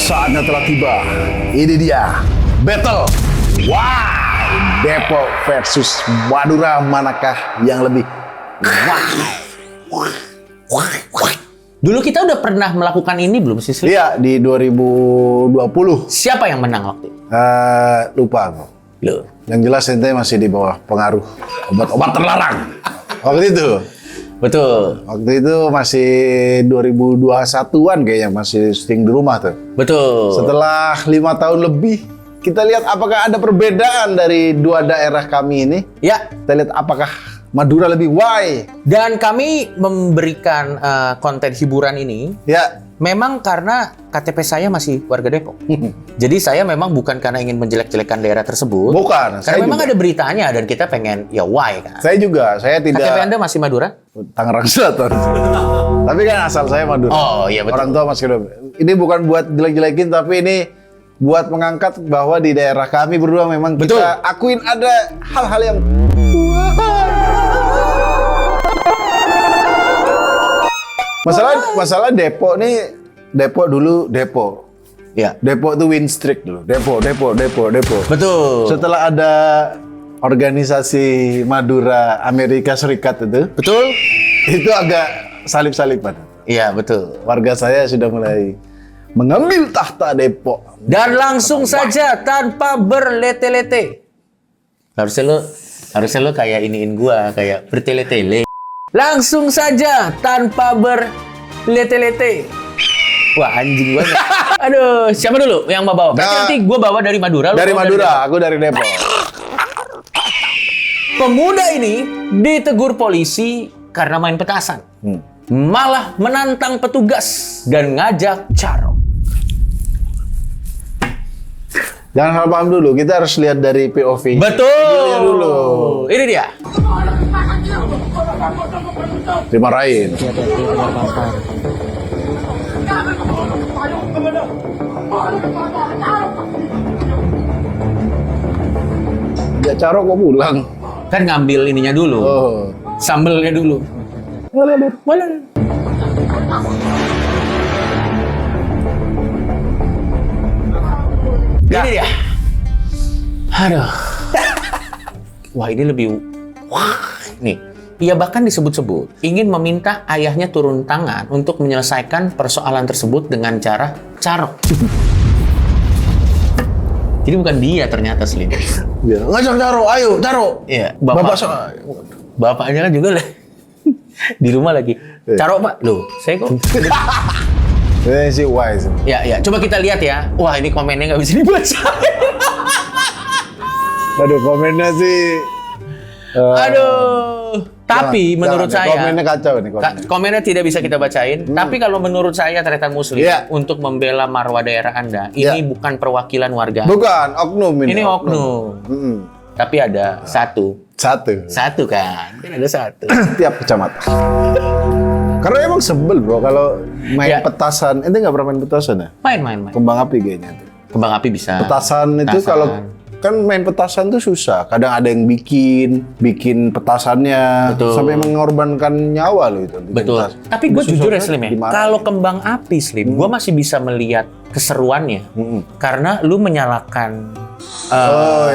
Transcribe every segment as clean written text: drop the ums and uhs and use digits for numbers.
Saatnya telah tiba. Ini dia battle. Wah, Depok versus Madura, manakah yang lebih Dulu kita udah pernah melakukan ini belum sih? Slim? Iya, di 2020. Siapa yang menang waktu itu? Lupa aku. Loh. Yang jelas ente masih di bawah pengaruh obat-obat terlarang. Waktu itu. Betul. Waktu itu masih 2021-an kayaknya, masih syuting di rumah tuh. Betul. Setelah 5 tahun lebih, kita lihat apakah ada perbedaan dari dua daerah kami ini. Ya. Kita lihat apakah Madura lebih why. Dan kami memberikan konten hiburan ini. Ya. Memang karena KTP saya masih warga Depok. Jadi saya memang bukan karena ingin menjelek-jelekan daerah tersebut. Bukan. Karena memang ada beritanya dan kita pengen ya why kan. Saya juga, saya tidak. KTP Anda masih Madura? Tangerang Selatan. Tapi kan asal saya Madura. Oh iya betul. Orang tua masih Madura. Ini bukan buat jelek-jelekin, tapi ini buat mengangkat bahwa di daerah kami berdua memang betul. Kita akuin ada hal-hal yang Masalah Depok nih, Depok dulu Depok. Ya. Depok tuh win streak dulu. Depok. Betul. Setelah ada organisasi Madura Amerika Serikat itu. Betul. Itu agak salip-salipan. Iya, betul. Warga saya sudah mulai mengambil tahta Depok. Dan langsung saja tanpa berlete-lete. Harusnya lo kayak iniin gua, kayak bertele-tele. Langsung saja tanpa berlete-lete. Wah, anjing banget. Aduh, siapa dulu yang mau bawa? Berarti nanti gua bawa dari Madura. Dari Madura, aku dari Depok. Pemuda ini ditegur polisi karena main petasan. Malah menantang petugas dan ngajak caro. Jangan salah paham dulu, kita harus lihat dari POV. Betul. Dulu. Ini dia. Dimarahin. Ya caro kok pulang. Kan ngambil ininya dulu. Oh. Sambelnya dulu. Ini dia. Aduh. Wah, ini lebih... Wah, nih. Ia bahkan disebut-sebut ingin meminta ayahnya turun tangan untuk menyelesaikan persoalan tersebut dengan cara caro. Jadi bukan dia ternyata, Slim. Ya, ngajak caro, ayo caro. Iya, bapaknya kan juga lah. Di rumah lagi. Caro, Pak. Loh, saya kok... Ini sih wise. Ya. Coba kita lihat ya. Wah, ini komennya nggak bisa dibaca. Aduh, komennya sih... Aduh. Tapi menurut saya komennya kacau nih komennya. Komennya tidak bisa kita bacain. Tapi kalau menurut saya Tretan Muslim untuk membela marwah daerah Anda, ini bukan perwakilan warga. Bukan, oknum ini. Ini oknum. Tapi ada satu kan? Kan ada satu. Tiap kecamatan. Karena emang sebel bro kalau main petasan. Ente nggak pernah main petasan ya? Main. Kembang api kayaknya. Kembang api bisa. Petasan itu kalau kan main petasan tuh susah. Kadang ada yang bikin petasannya. Betul. Sampai mengorbankan nyawa loh itu. Betul. Tapi gue jujur ya Slim ya, kalau kembang api Slim, gue masih bisa melihat keseruannya. Karena lu menyalakan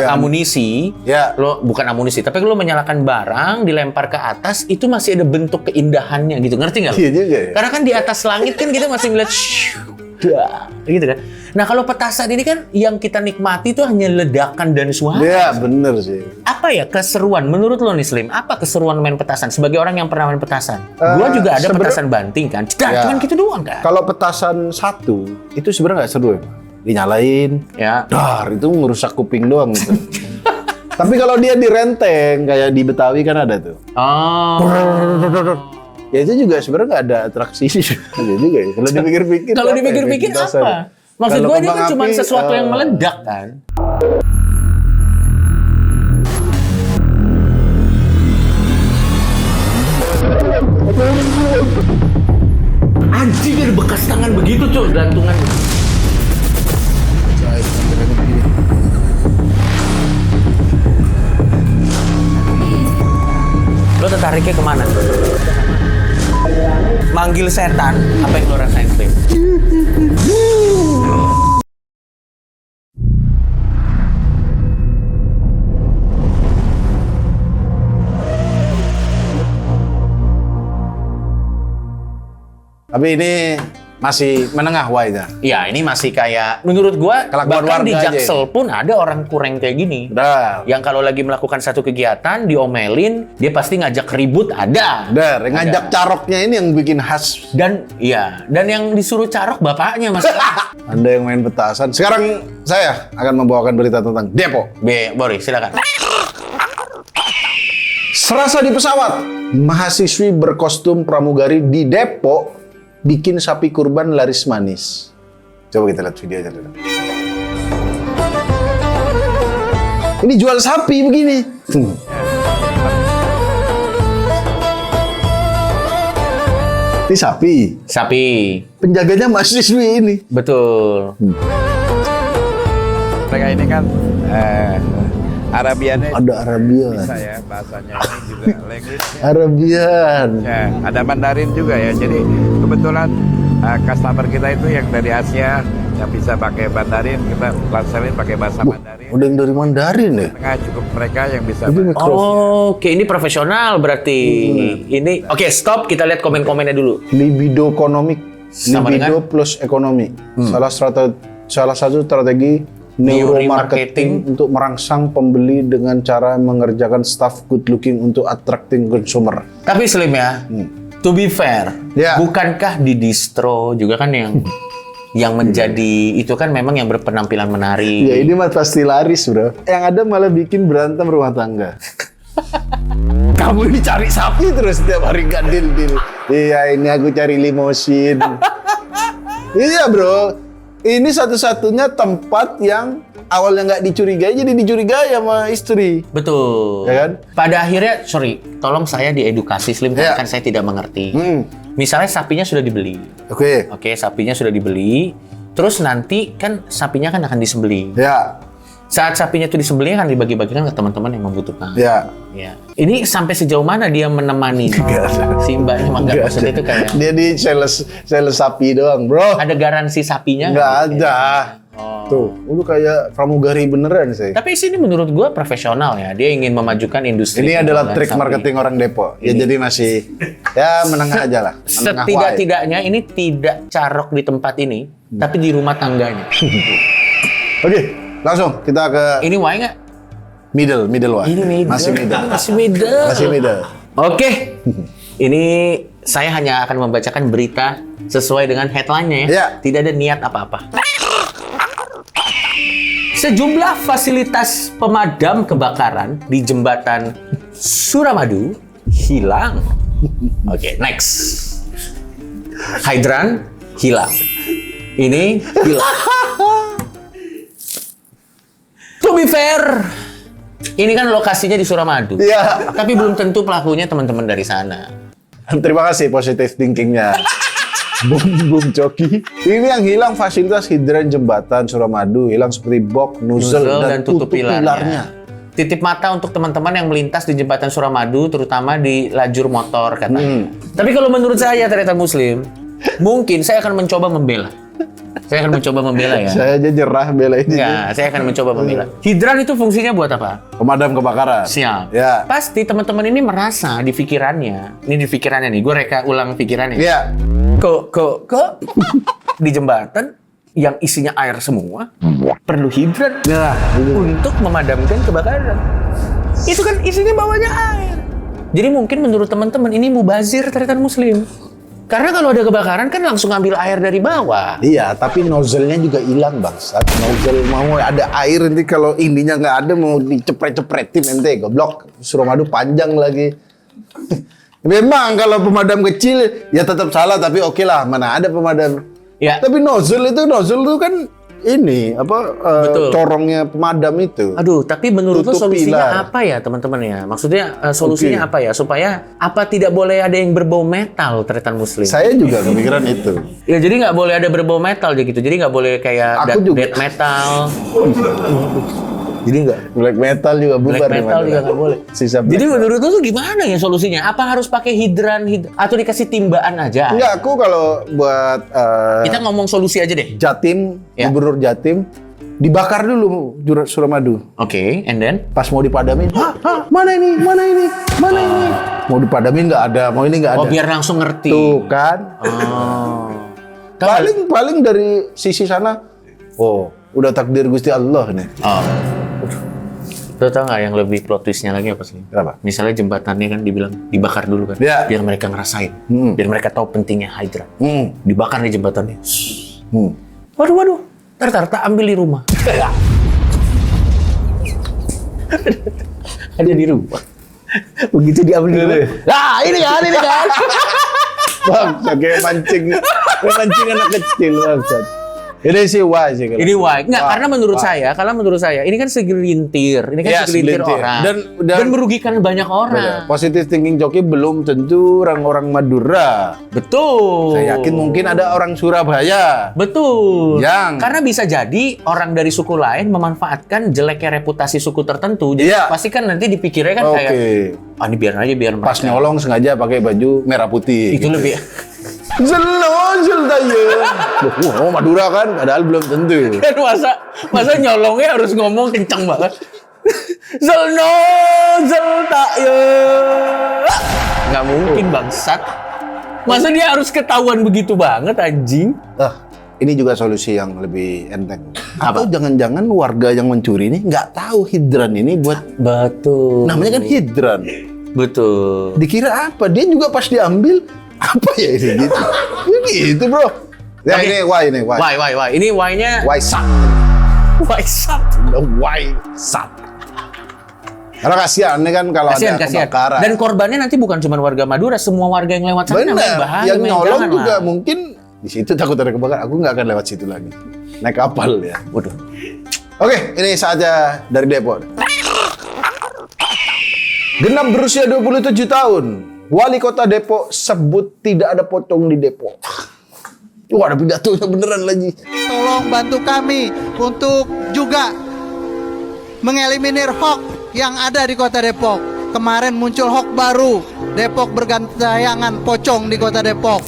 amunisi, lo bukan amunisi, tapi lu menyalakan barang, dilempar ke atas, itu masih ada bentuk keindahannya gitu. Ngerti nggak? Iya juga ya. Karena kan di atas langit kan kita masih ngeliat gitu kan. Nah kalau petasan ini kan yang kita nikmati itu hanya ledakan dan suara. Iya bener sih. Apa ya keseruan menurut lo nih Slim? Apa keseruan main petasan? Sebagai orang yang pernah main petasan, gua juga ada petasan banting kan. Cuman gitu doang kan. Kalau petasan satu itu sebenarnya nggak seru ya. Dinyalain, dar itu merusak kuping doang gitu. Tapi kalau dia direnteng kayak di Betawi kan ada tuh. Ya itu juga sebenarnya nggak ada atraksi iya juga ya. Kalau dipikir-pikir. Kalau dipikir-pikir apa? Maksud gue ini kan cuma sesuatu yang meledak kan. Anjing ada bekas tangan begitu cuy, gantungan. Lo tertariknya kemana? Manggil setan, apa yang lo rasain, Slim? Tapi ini masih menengah Y-nya. Ya, ini masih kayak menurut gua Kelakuan bahkan di warga aja Jaksel pun ada orang kurang kayak gini. Dar. Yang kalau lagi melakukan satu kegiatan diomelin, dia pasti ngajak ribut ada. Dar, ngajak caroknya ini yang bikin khas. Dan yang disuruh carok bapaknya Mas. Ada yang main petasan. Sekarang saya akan membawakan berita tentang Depok. Boris, silakan. Serasa di pesawat, mahasiswi berkostum pramugari di Depok bikin sapi kurban laris manis. Coba kita lihat videonya dulu. Ini jual sapi begini. Ini sapi. Sapi. Penjaganya mahasiswi ini. Betul. Mereka ini kan Arabiannya Ada Arabian. bisa ya, bahasanya ini juga language Arabian. ya, ada Mandarin juga ya. Jadi kebetulan customer kita itu yang dari Asia yang bisa pakai Mandarin, kita translate pakai bahasa Mandarin. Udah yang dari Mandarin ya? Tengah cukup mereka yang bisa. Ini Oke, ini profesional berarti. Ini oke, stop, kita lihat komen-komennya dulu. Libido ekonomik. Sama Libido plus ekonomi. Salah satu strategi neuromarketing untuk merangsang pembeli dengan cara mengerjakan staff good looking untuk attracting consumer. Tapi Slim ya, to be fair, Ya. bukankah di distro juga kan yang menjadi itu kan memang yang berpenampilan menarik. Ya ini mah pasti laris bro. Yang ada malah bikin berantem rumah tangga. Kamu ini cari sapi terus setiap hari gak deal. Iya ini aku cari limosin. Iya bro. Ini satu-satunya tempat yang awalnya nggak dicurigai jadi dicurigai sama istri. Betul. Ya kan? Pada akhirnya, sorry, tolong saya diedukasi Slim Ya. kan saya tidak mengerti. Hmm. Misalnya sapinya sudah dibeli. Oke. Oke, sapinya sudah dibeli. Terus nanti kan sapinya kan akan disembelih. Ya. Saat sapinya itu disembelih kan dibagi-bagikan ke teman-teman yang membutuhkan. Ya. Ya. Ini sampai sejauh mana dia menemani si mbaknya? Enggak, maksudnya itu kayak Dia di sales sapi doang, bro. ada garansi sapinya? Nggak ada. Oh. Tuh, lu kayak pramugari beneran sih. Tapi sini menurut gua profesional ya. Dia ingin memajukan industri. Ini adalah penjualan trik sapi. marketing orang Depok. Ya jadi masih ya menengah aja lah. Menengah wae. Setidak-tidaknya ini tidak carok di tempat ini, tapi di rumah tangganya. Oke, langsung kita ke Ini why nggak? middle wae. Ini middle. Masih middle. Masih middle. Masih middle. Oke. Ini saya hanya akan membacakan berita sesuai dengan headline-nya ya. Ya. Tidak ada niat apa-apa. Sejumlah fasilitas pemadam kebakaran di jembatan Suramadu hilang. Oke, next. Hydran hilang. Ini hilang. To be fair, ini kan lokasinya di Suramadu. Iya. Tapi belum tentu pelakunya teman-teman dari sana. Terima kasih positive thinkingnya. Bung Coki. Ini yang hilang fasilitas hidran jembatan Suramadu, hilang seperti box, nozzle, dan tutup pilarnya. Titip mata untuk teman-teman yang melintas di jembatan Suramadu, terutama di lajur motor katanya. Tapi kalau menurut saya, ternyata Muslim, mungkin saya akan mencoba membela. Saya akan mencoba membela ya. Saya aja nyerah bela ini. Enggak, saya akan mencoba membela. Hidran itu fungsinya buat apa? Pemadam kebakaran. Siap. Ya. Pasti teman-teman ini merasa di pikirannya, ini di pikirannya nih, gue reka ulang pikirannya. Iya. Kok di jembatan yang isinya air semua perlu hidran Nah, untuk memadamkan kebakaran. Itu kan isinya bawahnya air. Jadi mungkin menurut teman-teman ini mubazir ternyata Muslim. Karena kalau ada kebakaran kan langsung ambil air dari bawah. iya, tapi nozzle-nya juga hilang bangsat. Nozzle mau ada air nanti kalau ininya nggak ada mau dicepret-cepretin nanti goblok. Suramadu panjang lagi. Memang kalau pemadam kecil ya tetap salah tapi oke lah mana ada pemadam. Ya. Tapi nozzle itu kan ini apa Betul. corongnya pemadam itu. Aduh, tapi menurut lo Tutup solusinya pilar. apa ya teman-teman ya? Maksudnya solusinya Oke. apa ya? Supaya apa tidak boleh ada yang berbau metal tretan Muslim? Saya juga kepikiran itu. Ya jadi nggak boleh ada berbau metal gitu. Jadi nggak boleh kayak Aku juga. death metal. Jadi nggak. Black metal juga bubar. Black metal di juga mana. nggak boleh. Sisa Jadi black. menurut lu tuh gimana ya solusinya? Apa harus pakai hidran atau dikasih timbaan aja? Enggak, aku kalau buat Kita ngomong solusi aja deh. Jatim, Ya. Gubernur Jatim, dibakar dulu Suramadu. Oke, and then? Pas mau dipadamin, Hah, mana ini? Mau dipadamin nggak ada, mau ini nggak ada. Oh, biar langsung ngerti. Tuh kan. Oh. Paling dari sisi sana, oh udah takdir Gusti Allah nih. Oh. Lo tau nggak yang lebih plot twistnya lagi apa sih? Kenapa? Misalnya jembatannya kan dibilang dibakar dulu kan, Ya. biar mereka ngerasain, biar mereka tahu pentingnya Hydra. Dibakar nih jembatannya. Waduh, tar ambil di rumah. Ada di rumah. Begitu diambil di rumah. Nah, ini kan. Bangsat, kayak mancing anak kecil bangsat. Ini sih why sih kalau. Ini why? Nggak, karena menurut saya, ini kan segelintir, Ya, segelintir segelintir. orang, Dan merugikan banyak orang. Positive thinking Coki belum tentu orang-orang Madura. Betul. Saya yakin mungkin ada orang Surabaya. Betul. Yang- Karena bisa jadi orang dari suku lain memanfaatkan jeleknya reputasi suku tertentu. Jadi Iya. pasti kan nanti dipikirnya kan Oke. kayak, ini biar mereka. Pas nyolong sengaja pakai baju merah putih. Itu gitu. lebih. Zelonjel tayo. Oh, Madura kan, padahal belum tentu. Kan masa nyolongnya harus ngomong kencang banget. Nggak mungkin bangsat. Masa dia harus ketahuan begitu banget anjing? Ini juga solusi yang lebih enteng. Atau jangan-jangan warga yang mencuri ini nggak tahu hidran ini buat Betul. namanya kan hidran. Betul. Dikira apa? Dia juga pas diambil apa ya ini gitu. Gitu bro. Ya Oke. ini why. Why. Ini why-nya Why sat. why sat. Why sat. Karena kasihan nih kan kalau Kasihan. ada kebakaran. Dan korbannya nanti bukan cuma warga Madura, semua warga yang lewat sana. Bener, bahaya, yang men, nyolong jangan juga lah. mungkin di situ takut ada kebakaran. Aku nggak akan lewat situ lagi. Naik kapal ya. Waduh. Oke, ini saatnya dari Depok. Genap berusia 27 tahun. Wali Kota Depok sebut tidak ada pocong di Depok. Wah, ada pidatonya beneran lagi. Tolong bantu kami untuk juga mengeliminir hoax yang ada di Kota Depok. Kemarin muncul hoax baru, Depok bergantayangan pocong di Kota Depok.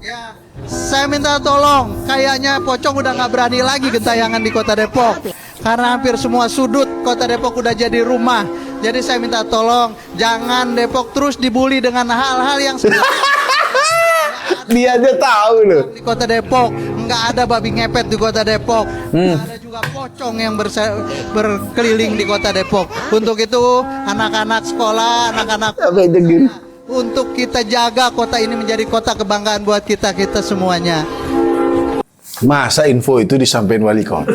Ya, saya minta tolong, kayaknya pocong udah nggak berani lagi gentayangan di Kota Depok. Karena hampir semua sudut Kota Depok udah jadi rumah. Jadi saya minta tolong, jangan Depok terus dibully dengan hal-hal yang Dia aja tahu loh. di Kota Depok. Nggak ada babi ngepet di Kota Depok. Nggak ada juga pocong yang berkeliling di Kota Depok. Untuk itu anak-anak sekolah, anak-anak untuk kita jaga kota ini menjadi kota kebanggaan buat kita semuanya. Masa info itu disampaikan wali kota?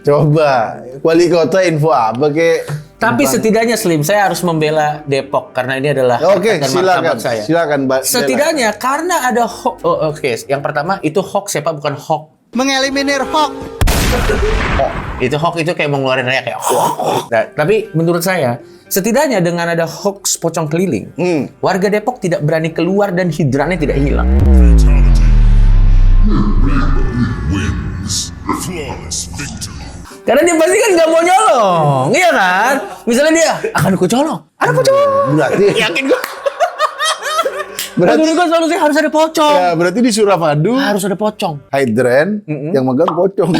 Coba. Wali kota info apa kek? Tapi setidaknya Slim, saya harus membela Depok karena ini adalah Oke, harkat dan silakan. martabat saya. Silakan, Mbak. Setidaknya karena ada hoax. Oke. Yang pertama itu hoax ya Pak, bukan hoax. Mengeliminir hoax. Itu hoax itu kayak mau ngeluarin raya kayak hoax. Nah, tapi menurut saya setidaknya dengan ada hoax pocong keliling, warga Depok tidak berani keluar dan hidrannya tidak hilang. Wins. Flawless victory. Karena dia pasti kan nggak mau nyolong, iya kan? Misalnya dia akan ku colong, ada pocong. Berarti Yakin gue? Berarti- Menurut gue solusi harus ada pocong. ya, berarti di Suramadu Harus ada pocong. hidran yang megang pocong.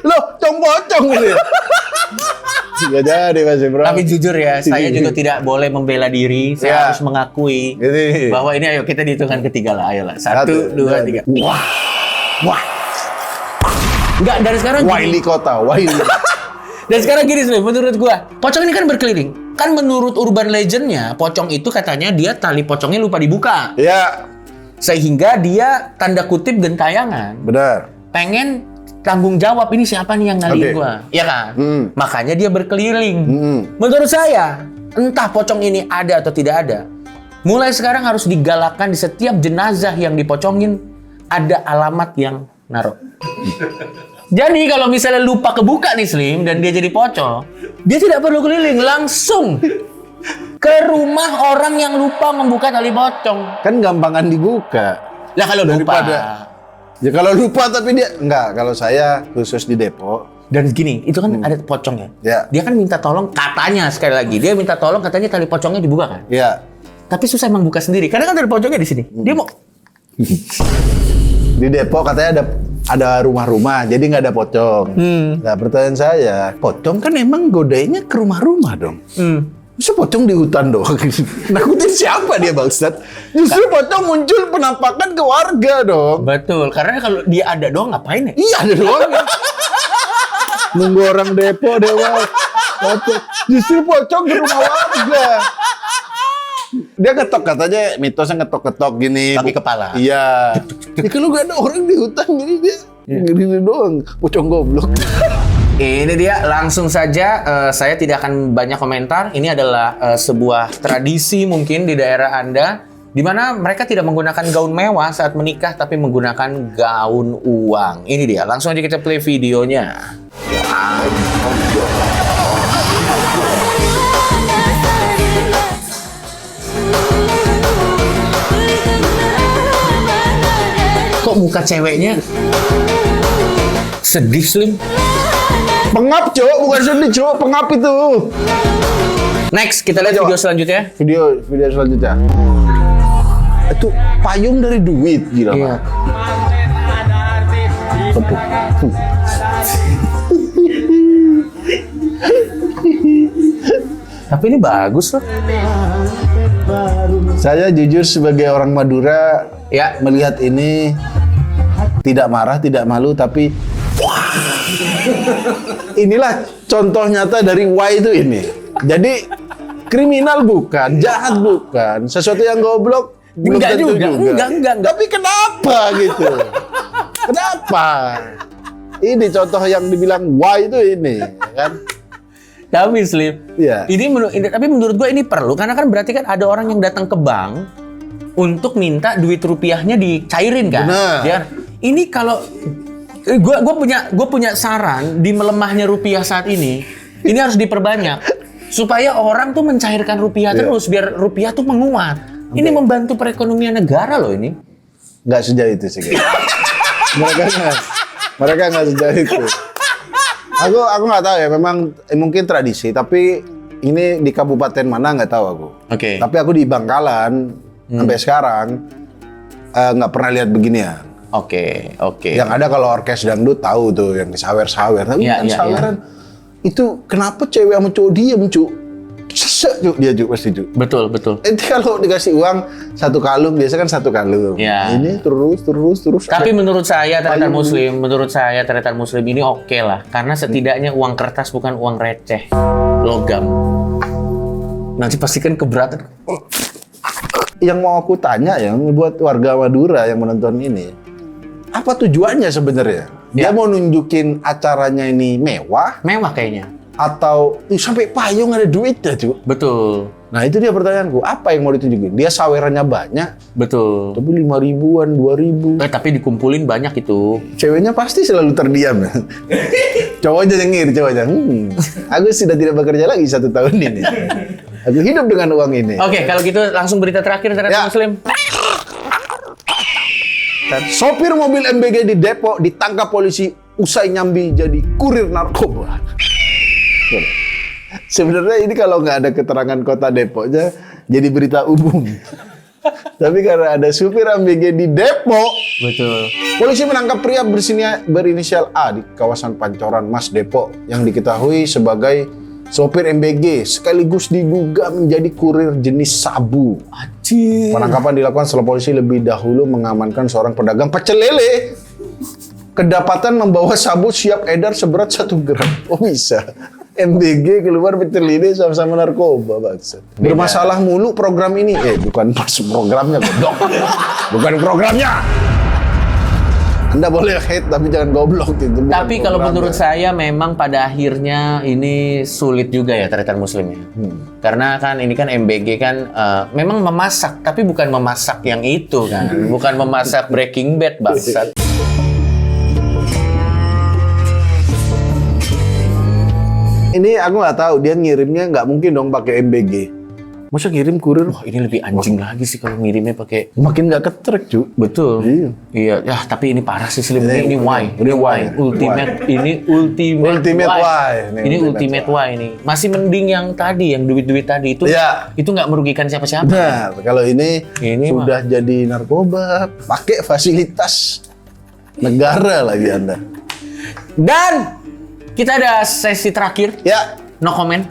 Loh, pocong gitu ya? Nggak jadi Mas Bro. Tapi jujur ya, saya juga tidak boleh membela diri. Saya Ya. harus mengakui Ini. bahwa ini ayo kita di hitungan ketiga lah. Ayolah. Satu, dua, tiga. Wah. Enggak, dari sekarang Wali gini. kota, Wali. Dan sekarang gini Slim, menurut gua, pocong ini kan berkeliling. Kan menurut urban legendnya, pocong itu katanya dia tali pocongnya lupa dibuka. Ya, Sehingga dia tanda kutip gentayangan. benar. Pengen tanggung jawab ini siapa nih yang ngalihin Oke. gua. Iya kan? Hmm. Makanya dia berkeliling. Hmm. Menurut saya, entah pocong ini ada atau tidak ada, mulai sekarang harus digalakkan di setiap jenazah yang dipocongin ada alamat yang naruh. Jadi kalau misalnya lupa kebuka nih Slim dan dia jadi pocong, dia tidak perlu keliling, langsung ke rumah orang yang lupa membuka tali pocong. Kan gampangan dibuka. Lah kalau lupa. Ya kalau lupa tapi dia enggak, kalau saya khusus di Depok. Dan gini, itu kan ada pocongnya. Ya. Dia kan minta tolong, katanya sekali lagi, dia minta tolong katanya tali pocongnya dibuka kan. Ya. Tapi susah emang buka sendiri, karena kan ada pocongnya di sini. Dia mau Di Depok katanya ada rumah-rumah, jadi nggak ada pocong. Nah pertanyaan saya, pocong kan emang godainya ke rumah-rumah dong. Bisa pocong di hutan doang. Nakutin siapa dia bangsat? Justru pocong muncul penampakan ke warga dong. Betul, karena kalau dia ada doang ngapain ya? Iya ada doang. Nunggu orang depo dewa. Justru pocong ke rumah warga. Dia ketok katanya mitosnya ketok-ketok gini. Pakai kepala. Iya. Ya, kalau gak ada orang di hutan gini dia gini doang. Pocong goblok. Ini dia, langsung saja saya tidak akan banyak komentar. Ini adalah sebuah tradisi mungkin di daerah Anda, di mana mereka tidak menggunakan gaun mewah saat menikah, tapi menggunakan gaun uang. Ini dia, langsung aja kita play videonya. Kok muka ceweknya sedih, Slim? Pengap cowok, bukan sedih cowok, pengap itu. Next, kita lihat video selanjutnya. Video selanjutnya. Itu payung dari duit gila. Iya. Tapi ini bagus loh. Saya jujur sebagai orang Madura Ya, melihat ini tidak marah, tidak malu, tapi inilah contoh nyata dari why itu ini. Jadi kriminal bukan, jahat bukan, sesuatu yang goblok belum Enggak tentu juga. Enggak. Tapi kenapa gitu? Kenapa? Ini contoh yang dibilang why itu ini, kan? tapi Slim. Iya. Tapi menurut gue ini perlu karena kan berarti kan ada orang yang datang ke bank untuk minta duit rupiahnya dicairin kan. Benar. Biar ini kalau gue punya saran di melemahnya rupiah saat ini harus diperbanyak supaya orang tuh mencairkan rupiah terus biar rupiah tuh menguat. Ini membantu perekonomian negara loh ini. Nggak sejauh itu sih. Mereka nggak sejauh itu. Aku nggak tahu ya. Memang mungkin tradisi. Tapi ini di kabupaten mana nggak tahu aku. Oke. Tapi aku di Bangkalan sampai sekarang nggak pernah lihat beginian. Oke. Yang ada kalau orkes dangdut tahu tuh yang sawer-sawer. Tapi Iya, kan iya, saweran itu kenapa cewek sama cowok diem cu? Sesek cu dia cu pasti cu. Betul. Nanti kalau dikasih uang satu kalung biasa kan satu kalung. Iya. Ini terus. Tapi menurut saya Payung. Tretan Muslim ini oke lah. Karena setidaknya uang kertas bukan uang receh. Logam. Nanti pastikan keberatan. Yang mau aku tanya ya buat warga Madura yang menonton ini, apa tujuannya sebenarnya? Dia mau nunjukin acaranya ini mewah Mewah kayaknya. atau sampai payung ada duitnya cu? Betul. Nah itu dia pertanyaanku, apa yang mau ditunjukin? Dia sawerannya banyak, Betul. tapi 5.000-an, 2.000. Tapi dikumpulin banyak itu. Ceweknya pasti selalu terdiam. Cowoknya nyengir, aku sudah tidak bekerja lagi 1 tahun ini. Aku hidup dengan uang ini. Oke, kalau gitu langsung berita terakhir Tretan Ya. Muslim. Sopir mobil MBG di Depok ditangkap polisi usai nyambi jadi kurir narkoba. Sebenarnya ini kalau nggak ada keterangan kota Depoknya jadi berita umum. Tapi karena ada supir MBG di Depok, Betul. polisi menangkap pria berinisial A di kawasan Pancoran Mas Depok yang diketahui sebagai sopir MBG sekaligus diduga menjadi kurir jenis sabu. Anjir. Penangkapan dilakukan setelah polisi lebih dahulu mengamankan seorang pedagang pecel lele. Kedapatan membawa sabu siap edar seberat 1 gram. Oh bisa. MBG keluar pecel lele sama-sama narkoba, bangsat. Bermasalah mulu program ini. Bukan pas programnya, goblok. Bukan programnya. Anda boleh hate tapi jangan goblok gitu. Bukan Tapi kalau programnya. menurut saya memang pada akhirnya ini sulit juga ya Tretan Muslim ya. Karena kan ini kan MBG kan memang memasak tapi bukan memasak yang itu kan. Bukan memasak Breaking Bad bangsat. Ini aku nggak tahu dia ngirimnya nggak mungkin dong pakai MBG. Masa ngirim kurir? Wah, ini lebih anjing lagi sih kalau ngirimnya pakai. Makin nggak ketrek cu. Betul. Iya. Iya, ya tapi ini parah sih Slim. Ini why? Ini why? Ultimate. Ini ultimate why. Ini ultimate why ini. Masih mending yang tadi, yang duit-duit tadi itu. Iya. Itu nggak merugikan siapa-siapa. Nah, kalau ini sudah jadi narkoba, pakai fasilitas negara lagi Anda. Dan kita ada sesi terakhir. Ya, No comment.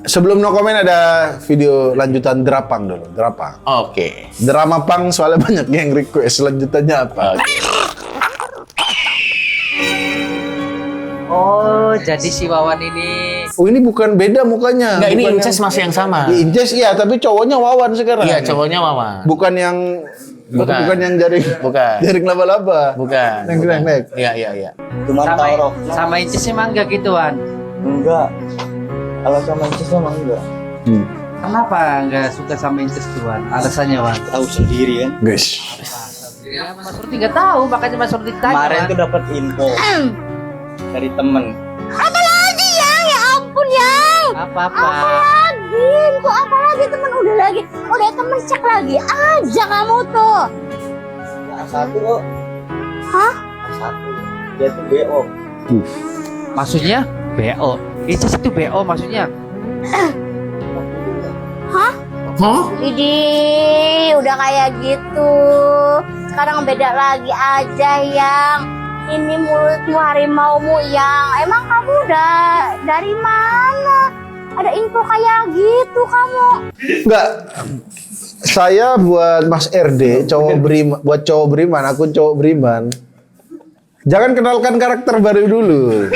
Sebelum no comment ada video lanjutan Drapang dulu. Drapang. Oke. Drama Pang soalnya banyak yang request. Lanjutannya apa? Oh, jadi si Wawan ini Oh ini bukan beda mukanya. Enggak, ini Bukan Inces yang- masih yang sama. Ya, Inces iya, tapi cowoknya Wawan sekarang. Iya, cowoknya Wawan. Bukan yang Bukan. yang jaring Bukan. jaring laba-laba. Bukan. Nek. Iya, iya, iya. sama Incis emang enggak gituan. Enggak. Kalau sama Inces emang enggak. Kenapa enggak suka sama Incis tuan? Alasannya Wan? Tahu sendiri kan. Guys. Ya, Mas Rudi nggak tahu, makanya Mas Rudi tanya. Kemarin Wan. tuh dapat info dari temen. Apa lagi yang? Ya ampun yang. Apa-apa? Lagi, kok apa lagi temen udah temen cek lagi aja kamu tuh. A1 kok. Hah? A1. Dia tuh BO. Maksudnya BO. Incis itu BO maksudnya. Hah? Widih, udah kayak gitu. Sekarang beda lagi aja yang. Ini mulutmu harimaumu yang. Emang kamu udah dari mana? Ada info kayak gitu kamu. Enggak. Saya buat Mas RD, cowok beriman, buat cowok beriman, aku cowok beriman. Jangan kenalkan karakter baru dulu.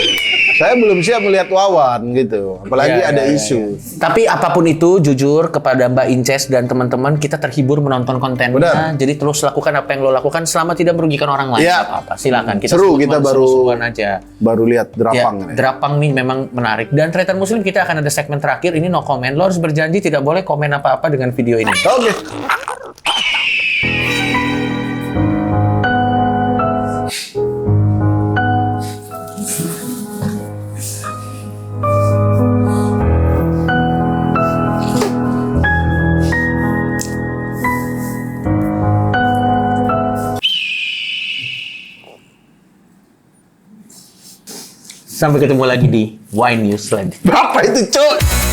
Saya belum siap melihat Wawan gitu. Apalagi Iya, ada iya, isu. Tapi apapun itu, jujur kepada Mbak Inces dan teman-teman, kita terhibur menonton kontennya. Benar. Jadi terus lakukan apa yang lo lakukan selama tidak merugikan orang lain. Iya. Nggak apa-apa, silakan. Kita Seru, kita baru- seru-seruan aja. Baru lihat Drapang Ya, nih. Drapang nih memang menarik. Dan Trader Muslim kita akan ada segmen terakhir. Ini no comment. Lo harus berjanji tidak boleh komen apa-apa dengan video ini. Oke. Sampai ketemu lagi di Wine News selanjutnya. Berapa itu, Cok?